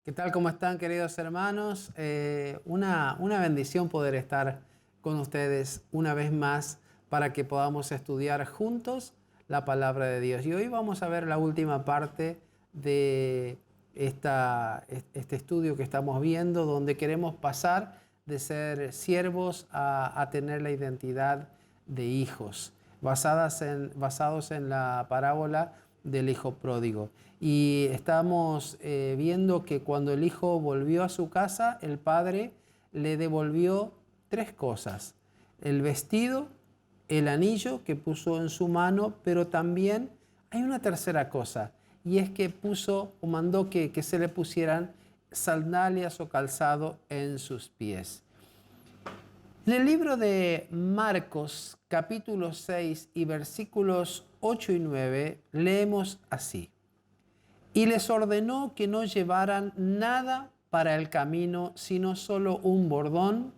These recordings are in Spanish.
¿Qué tal? ¿Cómo están, queridos hermanos? Una bendición poder estar con ustedes una vez más para que podamos estudiar juntos la palabra de Dios. Y hoy vamos a ver la última parte de este estudio que estamos viendo, donde queremos pasar de ser siervos a tener la identidad de hijos, basados en la parábola del hijo pródigo. Y estamos viendo que cuando el hijo volvió a su casa, el padre le devolvió tres cosas: el vestido, el anillo que puso en su mano, pero también hay una tercera cosa, y es que puso o mandó que se le pusieran sandalias o calzado en sus pies. En el libro de Marcos, capítulo 6 y versículos 8 y 9, leemos así: Y les ordenó que no llevaran nada para el camino, sino solo un bordón,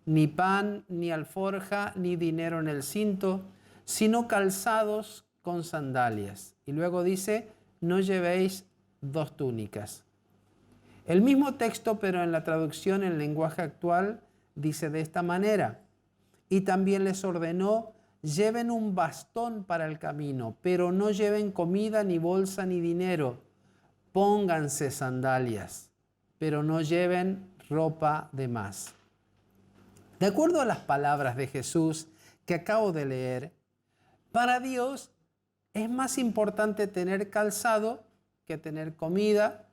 ni pan, ni alforja, ni dinero en el cinto, sino calzados con sandalias. Y luego dice: no llevéis dos túnicas. El mismo texto, pero en la traducción en lenguaje actual, dice de esta manera: y también les ordenó: lleven un bastón para el camino, pero no lleven comida, ni bolsa, ni dinero. Pónganse sandalias, pero no lleven ropa de más. De acuerdo a las palabras de Jesús que acabo de leer, para Dios es más importante tener calzado que tener comida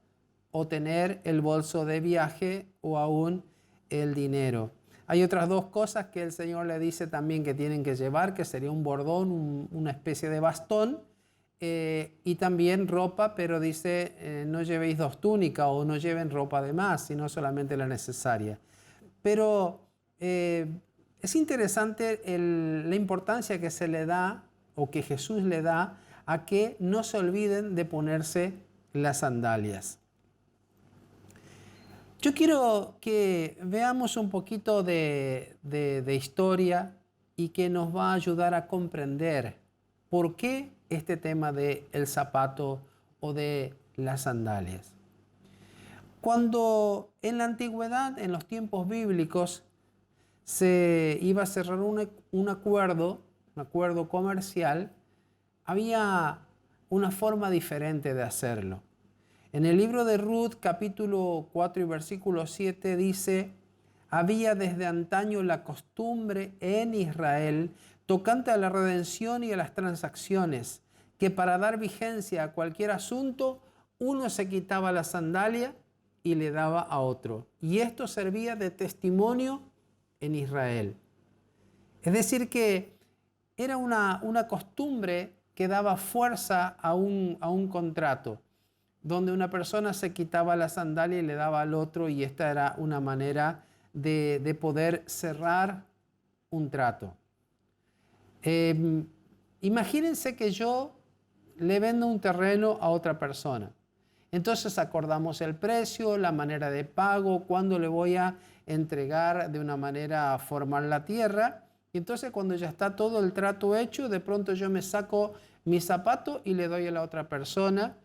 o tener el bolso de viaje o aún el dinero. Hay otras dos cosas que el Señor le dice también que tienen que llevar, que sería un bordón, una especie de bastón, y también ropa, pero dice no llevéis dos túnicas o no lleven ropa de más, sino solamente la necesaria. Pero es interesante la importancia que se le da o que Jesús le da a que no se olviden de ponerse las sandalias. Yo quiero que veamos un poquito de historia y que nos va a ayudar a comprender por qué este tema del zapato o de las sandalias. Cuando en la antigüedad, en los tiempos bíblicos, se iba a cerrar un acuerdo comercial, había una forma diferente de hacerlo. En el libro de Ruth, capítulo 4 y versículo 7 dice: había desde antaño la costumbre en Israel tocante a la redención y a las transacciones, que para dar vigencia a cualquier asunto, uno se quitaba la sandalia y le daba a otro. Y esto servía de testimonio en Israel. Es decir, que era una costumbre que daba fuerza a un contrato, donde una persona se quitaba la sandalia y le daba al otro, y esta era una manera de poder cerrar un trato. Imagínense que yo le vendo un terreno a otra persona. Entonces acordamos el precio, la manera de pago, cuándo le voy a entregar de una manera formal la tierra. Y entonces cuando ya está todo el trato hecho, de pronto yo me saco mi zapato y le doy a la otra persona.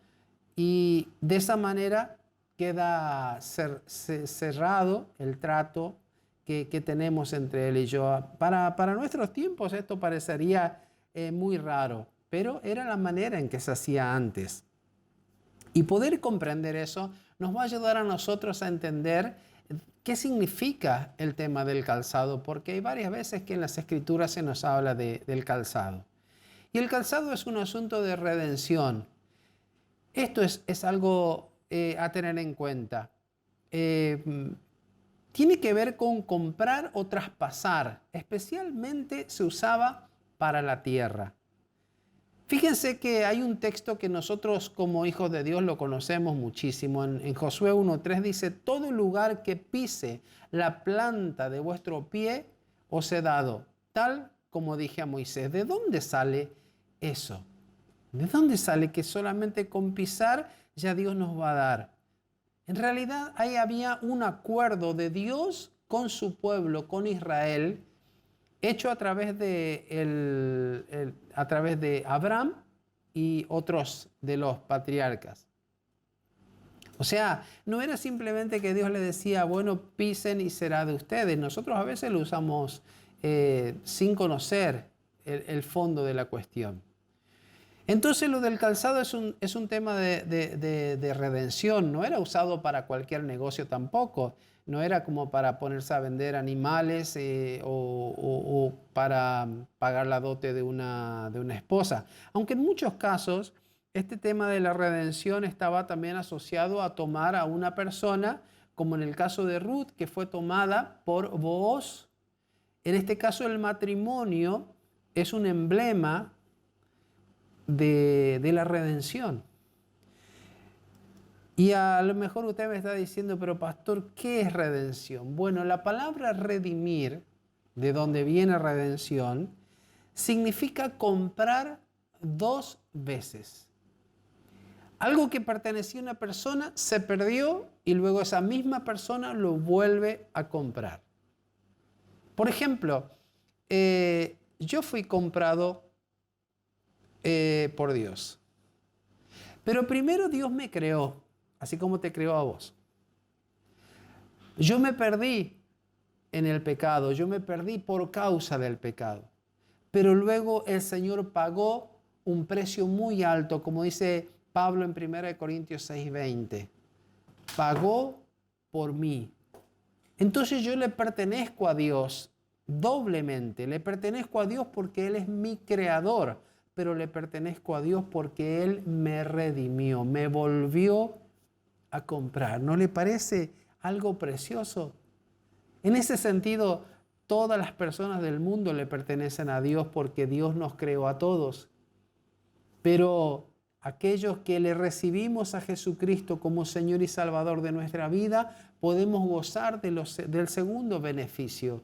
Y de esa manera queda cerrado el trato que tenemos entre él y yo. Para nuestros tiempos esto parecería muy raro, pero era la manera en que se hacía antes. Y poder comprender eso nos va a ayudar a nosotros a entender qué significa el tema del calzado, porque hay varias veces que en las Escrituras se nos habla del calzado. Y el calzado es un asunto de redención. Esto es algo a tener en cuenta. Tiene que ver con comprar o traspasar. Especialmente se usaba para la tierra. Fíjense que hay un texto que nosotros como hijos de Dios lo conocemos muchísimo. En Josué 1:3 dice: todo lugar que pise la planta de vuestro pie os he dado, tal como dije a Moisés. ¿De dónde sale eso? ¿De dónde sale que solamente con pisar ya Dios nos va a dar? En realidad ahí había un acuerdo de Dios con su pueblo, con Israel, hecho a través de Abraham y otros de los patriarcas. O sea, no era simplemente que Dios le decía: bueno, pisen y será de ustedes. Nosotros a veces lo usamos sin conocer el fondo de la cuestión. Entonces lo del calzado es un tema de redención. No era usado para cualquier negocio tampoco. No era como para ponerse a vender animales o para pagar la dote de una esposa. Aunque en muchos casos este tema de la redención estaba también asociado a tomar a una persona, como en el caso de Ruth, que fue tomada por Booz. En este caso el matrimonio es un emblema de la redención. Y a lo mejor usted me está diciendo: pero pastor, ¿qué es redención? Bueno, la palabra redimir, de donde viene redención, significa comprar dos veces. Algo que pertenecía a una persona se perdió y luego esa misma persona lo vuelve a comprar. Por ejemplo, yo fui comprado por Dios. Pero primero Dios me creó, así como te creó a vos. Yo me perdí en el pecado, yo me perdí por causa del pecado. Pero luego el Señor pagó un precio muy alto, como dice Pablo en 1 Corintios 6:20. Pagó por mí. Entonces yo le pertenezco a Dios doblemente. Le pertenezco a Dios porque Él es mi creador, pero le pertenezco a Dios porque Él me redimió, me volvió a comprar. ¿No le parece algo precioso? En ese sentido, todas las personas del mundo le pertenecen a Dios porque Dios nos creó a todos. Pero aquellos que le recibimos a Jesucristo como Señor y Salvador de nuestra vida, podemos gozar del segundo beneficio.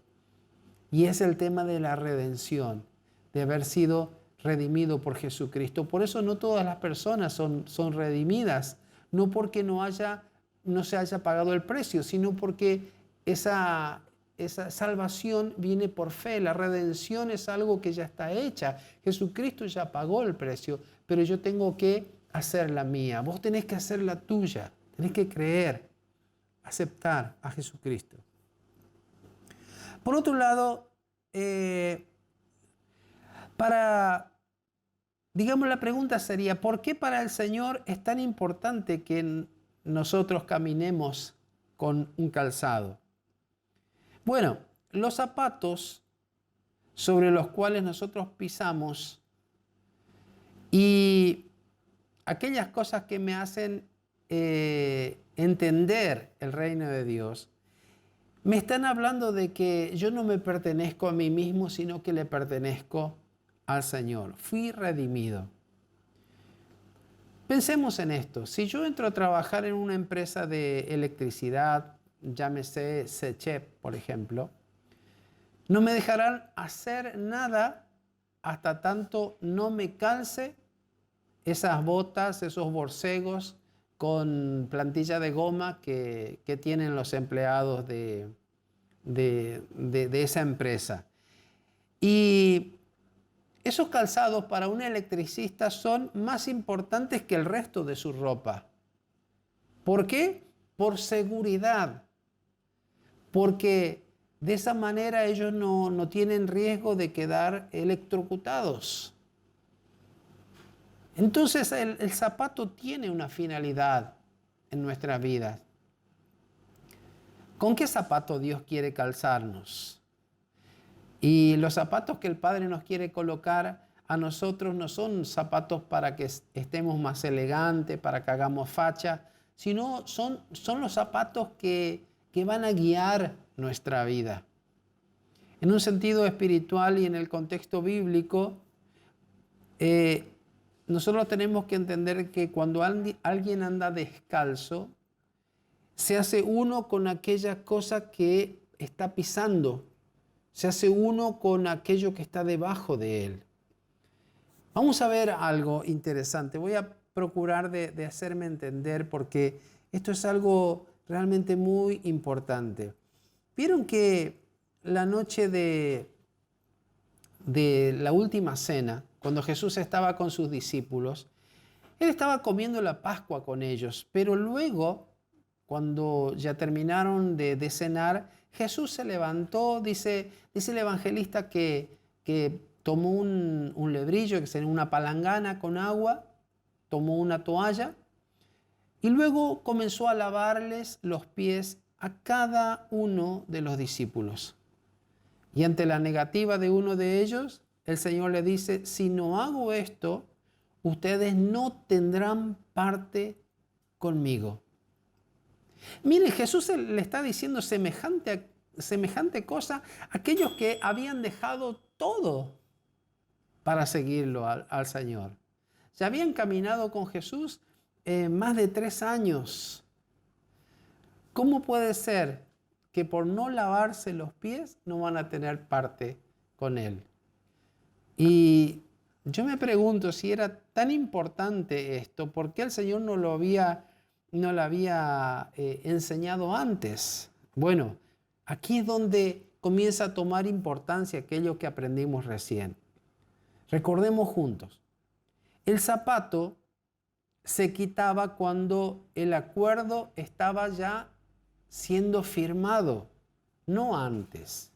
Y es el tema de la redención, de haber sido redimido por Jesucristo. Por eso no todas las personas son redimidas, no porque no se haya pagado el precio, sino porque esa salvación viene por fe. La redención es algo que ya está hecha. Jesucristo ya pagó el precio, pero yo tengo que hacer la mía. Vos tenés que hacer la tuya. Tenés que creer, aceptar a Jesucristo. Por otro lado, para digamos, la pregunta sería, ¿por qué para el Señor es tan importante que nosotros caminemos con un calzado? Bueno, los zapatos sobre los cuales nosotros pisamos y aquellas cosas que me hacen entender el reino de Dios, me están hablando de que yo no me pertenezco a mí mismo, sino que le pertenezco al Señor. Fui redimido. Pensemos en esto. Si yo entro a trabajar en una empresa de electricidad, llámese SECHEP, por ejemplo, no me dejarán hacer nada hasta tanto no me calce esas botas, esos borcegos con plantilla de goma que tienen los empleados de esa empresa. Y esos calzados para un electricista son más importantes que el resto de su ropa. ¿Por qué? Por seguridad. Porque de esa manera ellos no tienen riesgo de quedar electrocutados. Entonces el zapato tiene una finalidad en nuestras vidas. ¿Con qué zapato Dios quiere calzarnos? Y los zapatos que el Padre nos quiere colocar a nosotros no son zapatos para que estemos más elegantes, para que hagamos facha, sino son los zapatos que van a guiar nuestra vida. En un sentido espiritual y en el contexto bíblico, nosotros tenemos que entender que cuando alguien anda descalzo, se hace uno con aquella cosa que está pisando, se hace uno con aquello que está debajo de él. Vamos a ver algo interesante. Voy a procurar de hacerme entender porque esto es algo realmente muy importante. Vieron que la noche de la última cena, cuando Jesús estaba con sus discípulos, Él estaba comiendo la Pascua con ellos, pero luego, cuando ya terminaron de cenar, Jesús se levantó, dice el evangelista que tomó un lebrillo, que sería una palangana con agua, tomó una toalla y luego comenzó a lavarles los pies a cada uno de los discípulos. Y ante la negativa de uno de ellos, el Señor le dice, si no hago esto, ustedes no tendrán parte conmigo. Mire, Jesús le está diciendo semejante cosa a aquellos que habían dejado todo para seguirlo al Señor. Ya habían caminado con Jesús más de 3 años. ¿Cómo puede ser que por no lavarse los pies no van a tener parte con Él? Y yo me pregunto si era tan importante esto, ¿por qué el Señor no lo había enseñado antes? Bueno, aquí es donde comienza a tomar importancia aquello que aprendimos recién. Recordemos juntos, el zapato se quitaba cuando el acuerdo estaba ya siendo firmado, no antes.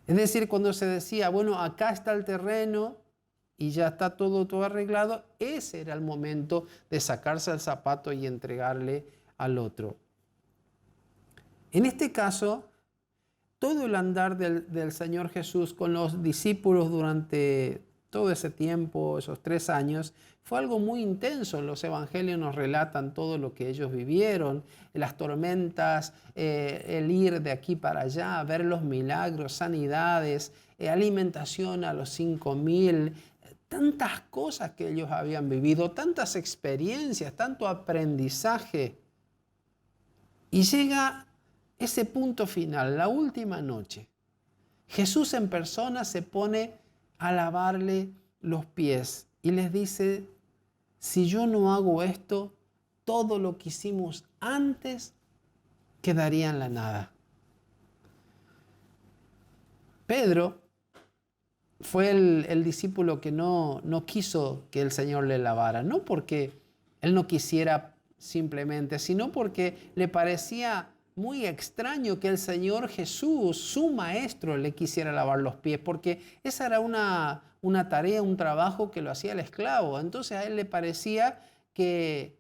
Es decir, cuando se decía, bueno, acá está el terreno y ya está todo arreglado, ese era el momento de sacarse el zapato y entregarle al otro. En este caso, todo el andar del Señor Jesús con los discípulos durante todo ese tiempo, esos 3 años, fue algo muy intenso. Los evangelios nos relatan todo lo que ellos vivieron, las tormentas, el ir de aquí para allá, ver los milagros, sanidades, alimentación a los 5,000, tantas cosas que ellos habían vivido, tantas experiencias, tanto aprendizaje. Y llega ese punto final, la última noche. Jesús en persona se pone a lavarle los pies y les dice, si yo no hago esto, todo lo que hicimos antes quedaría en la nada. Pedro fue el discípulo que no quiso que el Señor le lavara, no porque él no quisiera simplemente, sino porque le parecía muy extraño que el Señor Jesús, su maestro, le quisiera lavar los pies, porque esa era una una tarea, un trabajo que lo hacía el esclavo. Entonces a él le parecía que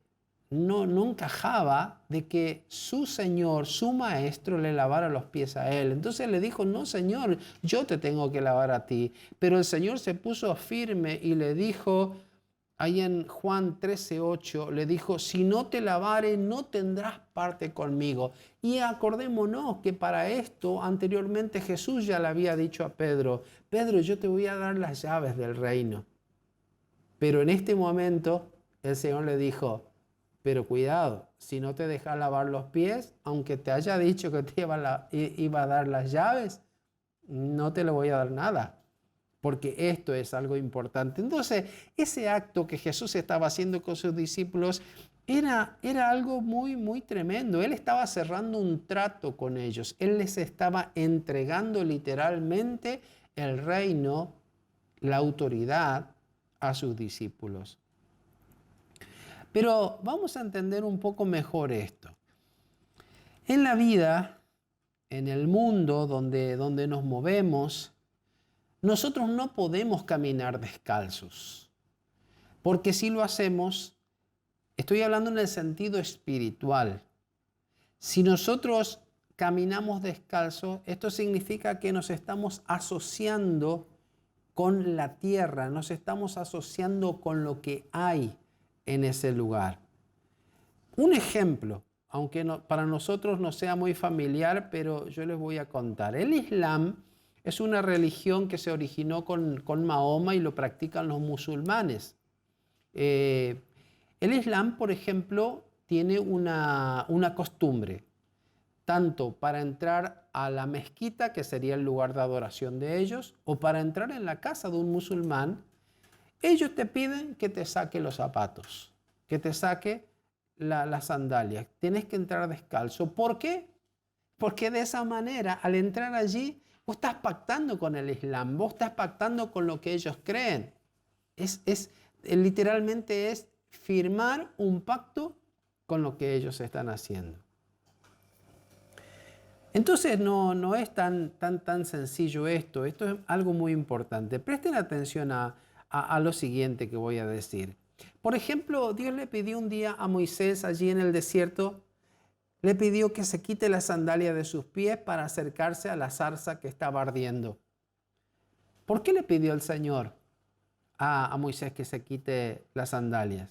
no encajaba de que su señor, su maestro, le lavara los pies a él. Entonces le dijo, no, señor, yo te tengo que lavar a ti. Pero el Señor se puso firme y le dijo, ahí en Juan 13:8, le dijo, si no te lavare, no tendrás parte conmigo. Y acordémonos que para esto anteriormente Jesús ya le había dicho a Pedro, Pedro, yo te voy a dar las llaves del reino. Pero en este momento el Señor le dijo, pero cuidado, si no te dejas lavar los pies, aunque te haya dicho que te iba a dar las llaves, no te le voy a dar nada, porque esto es algo importante. Entonces, ese acto que Jesús estaba haciendo con sus discípulos era algo muy, muy tremendo. Él estaba cerrando un trato con ellos. Él les estaba entregando literalmente el reino, la autoridad a sus discípulos. Pero vamos a entender un poco mejor esto. En la vida, en el mundo donde nos movemos, nosotros no podemos caminar descalzos. Porque si lo hacemos, estoy hablando en el sentido espiritual. Si nosotros caminamos descalzos, esto significa que nos estamos asociando con la tierra, nos estamos asociando con lo que hay en ese lugar. Un ejemplo, aunque para nosotros no sea muy familiar, pero yo les voy a contar. El Islam es una religión que se originó con Mahoma y lo practican los musulmanes. El Islam, por ejemplo, tiene una costumbre, tanto para entrar a la mezquita, que sería el lugar de adoración de ellos, o para entrar en la casa de un musulmán. Ellos te piden que te saque los zapatos, que te saque las sandalias. Tienes que entrar descalzo. ¿Por qué? Porque de esa manera, al entrar allí, vos estás pactando con el Islam, vos estás pactando con lo que ellos creen. Literalmente es firmar un pacto con lo que ellos están haciendo. Entonces no es tan sencillo esto. Esto es algo muy importante. Presten atención a lo siguiente que voy a decir. Por ejemplo, Dios le pidió un día a Moisés allí en el desierto, le pidió que se quite la sandalia de sus pies para acercarse a la zarza que estaba ardiendo. ¿Por qué le pidió el Señor a Moisés que se quite las sandalias?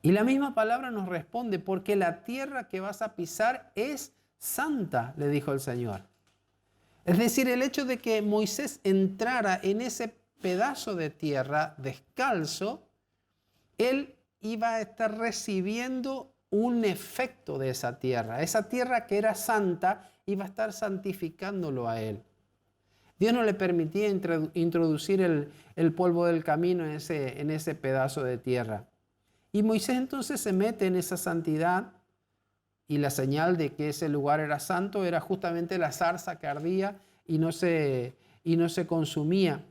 Y la misma palabra nos responde, porque la tierra que vas a pisar es santa, le dijo el Señor. Es decir, el hecho de que Moisés entrara en ese pedazo de tierra descalzo, él iba a estar recibiendo un efecto de esa tierra. Esa tierra que era santa iba a estar santificándolo a él. Dios no le permitía introducir el polvo del camino en ese pedazo de tierra. Y Moisés entonces se mete en esa santidad, y la señal de que ese lugar era santo era justamente la zarza que ardía y no se consumía.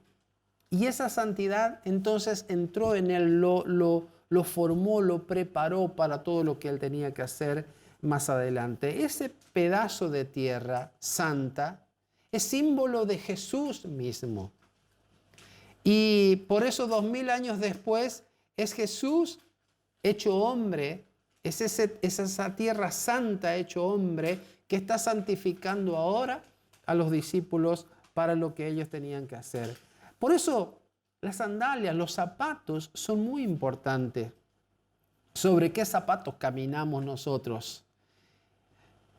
Y esa santidad entonces entró en él, lo formó, lo preparó para todo lo que él tenía que hacer más adelante. Ese pedazo de tierra santa es símbolo de Jesús mismo. Y por eso 2000 años después es Jesús hecho hombre, es esa tierra santa hecho hombre que está santificando ahora a los discípulos para lo que ellos tenían que hacer. Por eso las sandalias, los zapatos son muy importantes. ¿Sobre qué zapatos caminamos nosotros?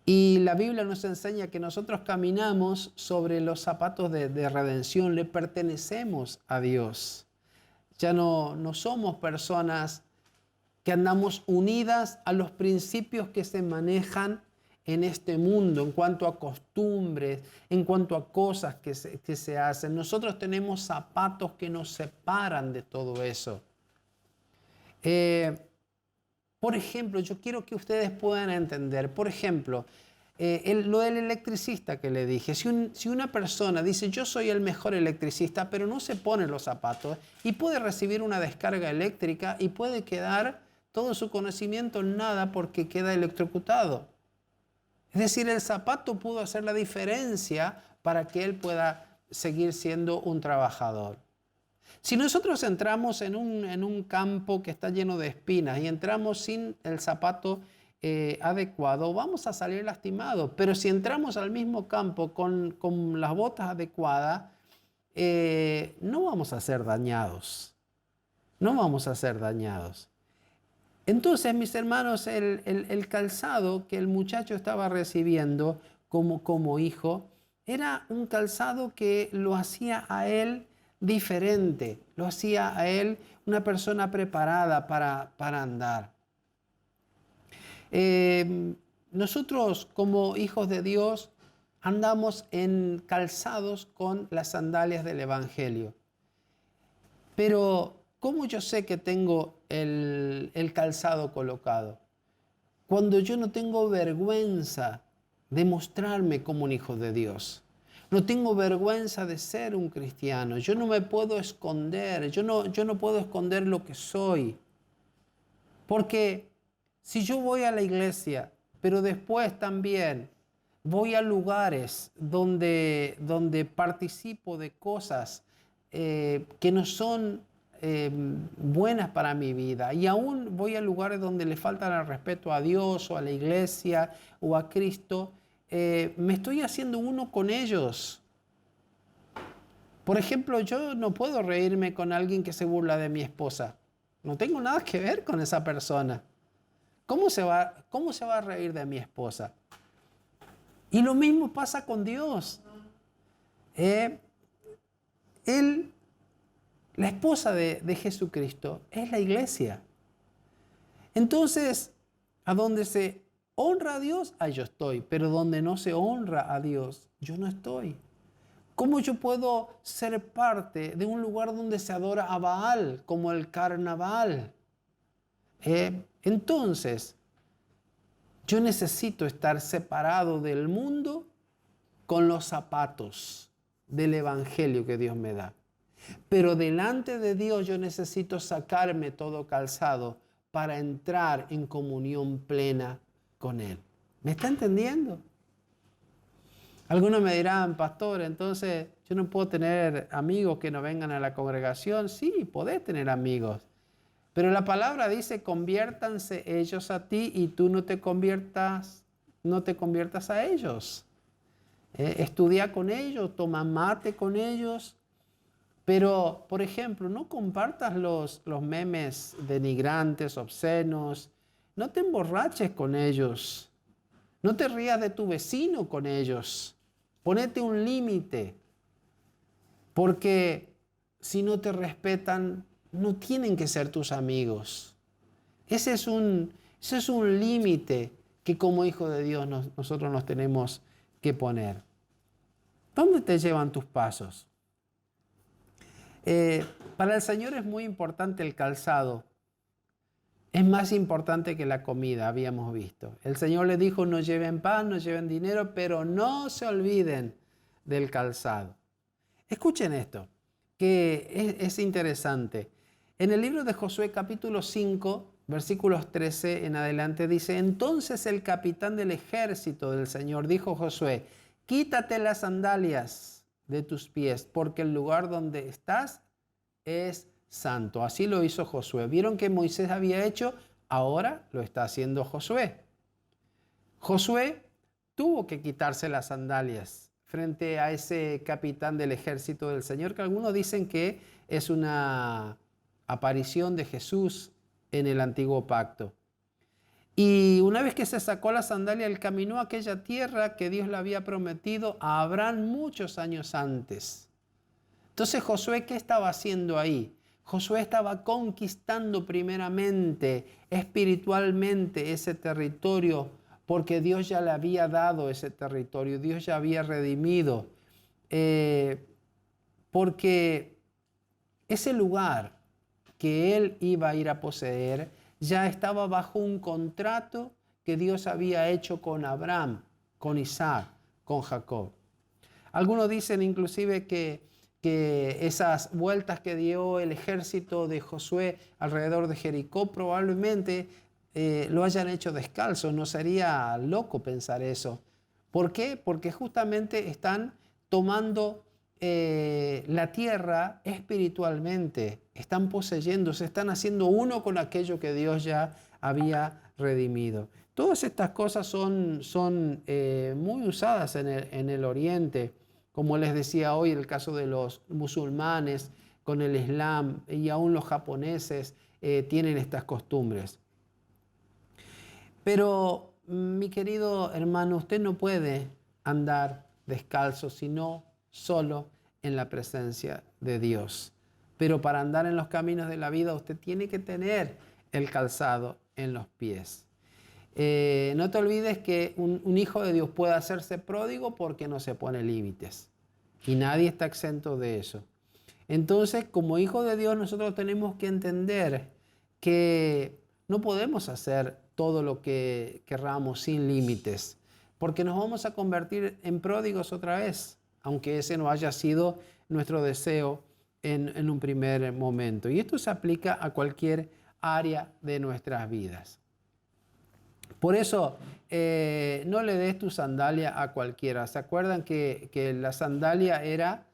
Y la Biblia nos enseña que nosotros caminamos sobre los zapatos de redención, le pertenecemos a Dios. Ya no somos personas que andamos unidas a los principios que se manejan en este mundo, en cuanto a costumbres, en cuanto a cosas que se hacen. Nosotros tenemos zapatos que nos separan de todo eso. Por ejemplo, yo quiero que ustedes puedan entender, por ejemplo, lo del electricista que le dije. Si una persona dice, yo soy el mejor electricista, pero no se pone los zapatos y puede recibir una descarga eléctrica y puede quedar todo su conocimiento en nada porque queda electrocutado. Es decir, el zapato pudo hacer la diferencia para que él pueda seguir siendo un trabajador. Si nosotros entramos en un campo que está lleno de espinas y entramos sin el zapato adecuado, vamos a salir lastimados. Pero si entramos al mismo campo con las botas adecuadas, no vamos a ser dañados. No vamos a ser dañados. Entonces, mis hermanos, el calzado que el muchacho estaba recibiendo como hijo era un calzado que lo hacía a él diferente, lo hacía a él una persona preparada para andar. Nosotros como hijos de Dios andamos en calzados con las sandalias del Evangelio. Pero ¿cómo yo sé que tengo el calzado colocado? Cuando yo no tengo vergüenza de mostrarme como un hijo de Dios. No tengo vergüenza de ser un cristiano. Yo no me puedo esconder. Yo no puedo esconder lo que soy. Porque si yo voy a la iglesia, pero después también voy a lugares donde participo de cosas que no son buenas para mi vida, y aún voy a lugares donde le faltan el respeto a Dios o a la iglesia o a Cristo, me estoy haciendo uno con ellos. Por ejemplo, yo no puedo reírme con alguien que se burla de mi esposa. No tengo nada que ver con esa persona. ¿Cómo se va a reír de mi esposa? Y lo mismo pasa con Dios. La esposa de Jesucristo es la iglesia. Entonces, a donde se honra a Dios, ahí yo estoy. Pero donde no se honra a Dios, yo no estoy. ¿Cómo yo puedo ser parte de un lugar donde se adora a Baal, como el carnaval? Entonces, yo necesito estar separado del mundo con los zapatos del evangelio que Dios me da. Pero delante de Dios yo necesito sacarme todo calzado para entrar en comunión plena con Él. ¿Me está entendiendo? Algunos me dirán, pastor, entonces yo no puedo tener amigos que no vengan a la congregación. Sí, podés tener amigos. Pero la palabra dice, conviértanse ellos a ti y tú no te conviertas a ellos. Estudia con ellos, toma mate con ellos. Pero, por ejemplo, no compartas los memes denigrantes, obscenos. No te emborraches con ellos. No te rías de tu vecino con ellos. Ponete un límite. Porque si no te respetan, no tienen que ser tus amigos. Ese es un límite que como hijo de Dios nosotros nos tenemos que poner. ¿Dónde te llevan tus pasos? Para el Señor es muy importante el calzado. Es más importante que la comida, habíamos visto. El Señor le dijo, no lleven pan, no lleven dinero, pero no se olviden del calzado. Escuchen esto, que es interesante. En el libro de Josué capítulo 5, versículos 13 en adelante, dice, entonces el capitán del ejército del Señor dijo a Josué, quítate las sandalias de tus pies, porque el lugar donde estás es santo. Así lo hizo Josué. ¿Vieron que Moisés había hecho? Ahora lo está haciendo Josué. Josué tuvo que quitarse las sandalias frente a ese capitán del ejército del Señor, que algunos dicen que es una aparición de Jesús en el antiguo pacto. Y una vez que se sacó la sandalia, él caminó a aquella tierra que Dios le había prometido a Abraham muchos años antes. Entonces Josué, ¿qué estaba haciendo ahí? Josué estaba conquistando primeramente, espiritualmente, ese territorio, porque Dios ya le había dado ese territorio, Dios ya había redimido, porque ese lugar que él iba a ir a poseer ya estaba bajo un contrato que Dios había hecho con Abraham, con Isaac, con Jacob. Algunos dicen inclusive que esas vueltas que dio el ejército de Josué alrededor de Jericó probablemente lo hayan hecho descalzo. No sería loco pensar eso. ¿Por qué? Porque justamente están tomando la tierra espiritualmente, están poseyendo, se están haciendo uno con aquello que Dios ya había redimido. Todas estas cosas son muy usadas en el Oriente, como les decía hoy, el caso de los musulmanes con el Islam, y aún los japoneses tienen estas costumbres. Pero, mi querido hermano, usted no puede andar descalzo, sino solo en la presencia de Dios. Pero para andar en los caminos de la vida, usted tiene que tener el calzado en los pies. No te olvides que un hijo de Dios puede hacerse pródigo porque no se pone límites. Y nadie está exento de eso. Entonces, como hijo de Dios, nosotros tenemos que entender que no podemos hacer todo lo que querramos sin límites, porque nos vamos a convertir en pródigos otra vez, aunque ese no haya sido nuestro deseo en un primer momento. Y esto se aplica a cualquier área de nuestras vidas. Por eso, no le des tu sandalia a cualquiera. ¿Se acuerdan que la sandalia era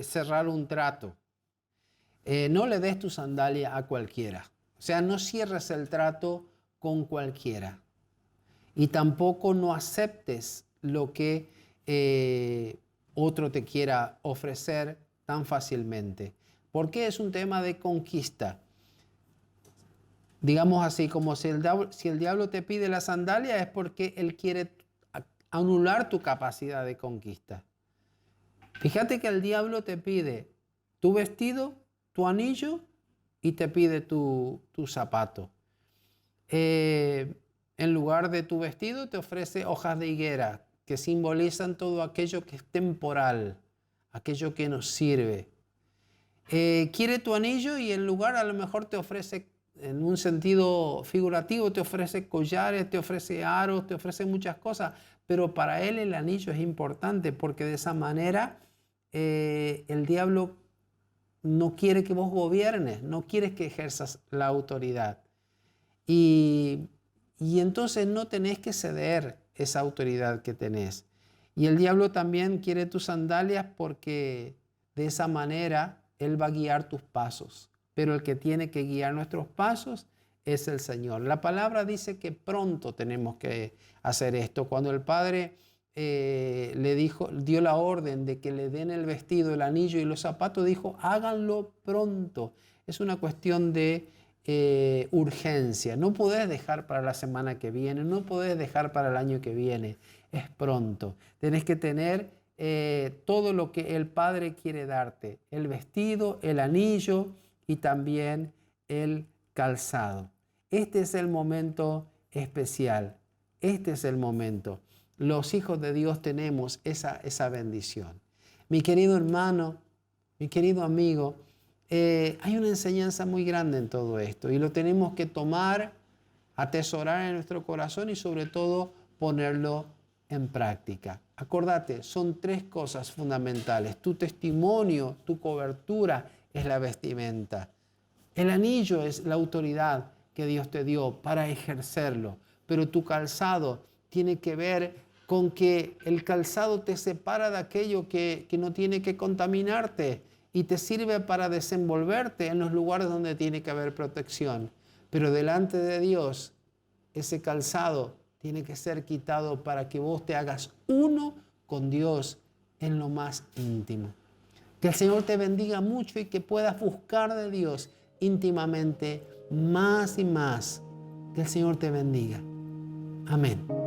cerrar un trato? No le des tu sandalia a cualquiera. O sea, no cierres el trato con cualquiera. Y tampoco no aceptes lo que otro te quiera ofrecer tan fácilmente. Porque es un tema de conquista. Digamos así, como si el diablo te pide la sandalia, es porque él quiere anular tu capacidad de conquista. Fíjate que el diablo te pide tu vestido, tu anillo y te pide tu zapato. En lugar de tu vestido te ofrece hojas de higuera que simbolizan todo aquello que es temporal, aquello que nos sirve. Quiere tu anillo y en lugar a lo mejor te ofrece, en un sentido figurativo, te ofrece collares, te ofrece aros, te ofrece muchas cosas, pero para él el anillo es importante porque de esa manera el diablo no quiere que vos gobiernes, no quiere que ejerzas la autoridad. Y entonces no tenés que ceder esa autoridad que tenés. Y el diablo también quiere tus sandalias porque de esa manera él va a guiar tus pasos. Pero el que tiene que guiar nuestros pasos es el Señor. La palabra dice que pronto tenemos que hacer esto. Cuando el Padre dio la orden de que le den el vestido, el anillo y los zapatos, dijo, háganlo pronto. Es una cuestión de urgencia. No podés dejar para la semana que viene, no podés dejar para el año que viene. Es pronto. Tenés que tener todo lo que el Padre quiere darte. El vestido, el anillo y también el calzado. Este es el momento especial. Este es el momento. Los hijos de Dios tenemos esa bendición. Mi querido hermano, mi querido amigo, hay una enseñanza muy grande en todo esto y lo tenemos que tomar, atesorar en nuestro corazón y sobre todo ponerlo en práctica. Acordate, son tres cosas fundamentales. Tu testimonio, tu cobertura es la vestimenta. El anillo es la autoridad que Dios te dio para ejercerlo, pero tu calzado tiene que ver con que el calzado te separa de aquello que no tiene que contaminarte y te sirve para desenvolverte en los lugares donde tiene que haber protección. Pero delante de Dios, ese calzado tiene que ser quitado para que vos te hagas uno con Dios en lo más íntimo. Que el Señor te bendiga mucho y que puedas buscar de Dios íntimamente más y más. Que el Señor te bendiga. Amén.